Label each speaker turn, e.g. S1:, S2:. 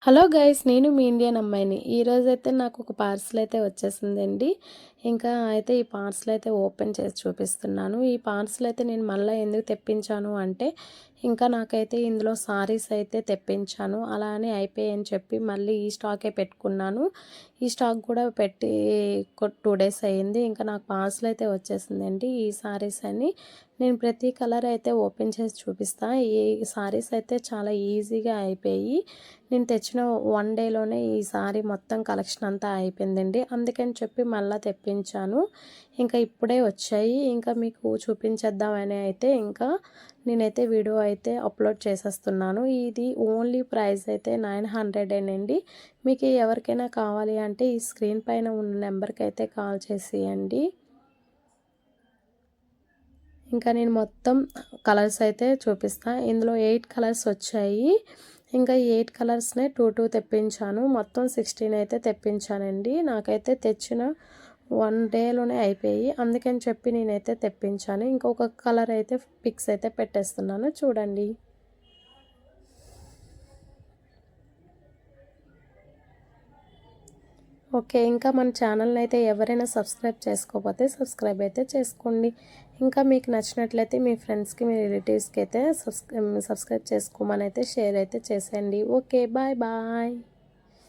S1: Hello guys, నేను మీ Indian అమ్మాయిని. ఈరోజైతే నాకు ఒక పార్సల్ అయితే వచ్చేసిందండి. ఇంకా అయితే ఈ పార్సల్ అయితే ఓపెన్ చేసి చూపిస్తున్నాను. ఈ పార్సల్ అయితే నేను మళ్ళీ ఎందుకు తెప్పించాను అంటే, ఇంకా నాకైతే ఇందులో సారీస్ అయితే తెప్పించాను. అలా అని అయిపోయాయని చెప్పి మళ్ళీ ఈ స్టాకే పెట్టుకున్నాను. ఈ స్టాక్ కూడా పెట్టి 2 డేస్ అయ్యింది. ఇంకా నాకు పార్సల్ అయితే వచ్చేసిందండి ఈ సారీస్ అని. నేను ప్రతి కలర్ అయితే ఓపెన్ చేసి చూపిస్తాను. ఈ సారీస్ అయితే చాలా ఈజీగా అయిపోయి నేను తెచ్చిన 1 డేలోనే ఈ సారీ మొత్తం కలెక్షన్ అంతా అయిపోయిందండి. అందుకని చెప్పి మళ్ళీ తెప్పించాను. ఇంకా ఇప్పుడే వచ్చాయి. ఇంకా మీకు చూపించేద్దామని అయితే ఇంకా నేనైతే వీడియో అయితే అప్లోడ్ చేసేస్తున్నాను. ఇది ఓన్లీ ప్రైస్ అయితే 900 అండి. మీకు ఎవరికైనా కావాలి అంటే ఈ స్క్రీన్ పైన ఉన్న నెంబర్కి అయితే కాల్ చేసేయండి. ఇంకా నేను మొత్తం కలర్స్ అయితే చూపిస్తాను. ఇందులో 8 కలర్స్ వచ్చాయి. ఇంకా 8 కలర్స్నే 2 తెప్పించాను. మొత్తం 16 అయితే తెప్పించానండి. నాకైతే తెచ్చిన 1 డేలోనే అయిపోయి, అందుకని చెప్పి నేనైతే తెప్పించాను. ఇంకొక కలర్ అయితే పిక్స్ అయితే పెట్టేస్తున్నాను చూడండి. ఓకే, ఇంకా మన ఛానల్ని అయితే ఎవరైనా సబ్స్క్రైబ్ చేసుకోకపోతే సబ్స్క్రైబ్ అయితే చేసుకోండి. ఇంకా మీకు నచ్చినట్లయితే మీ ఫ్రెండ్స్కి, మీ రిలేటివ్స్కి అయితే సబ్స్క్రైబ్ చేసుకోమని అయితే షేర్ అయితే చేసేయండి. Okay, bye bye.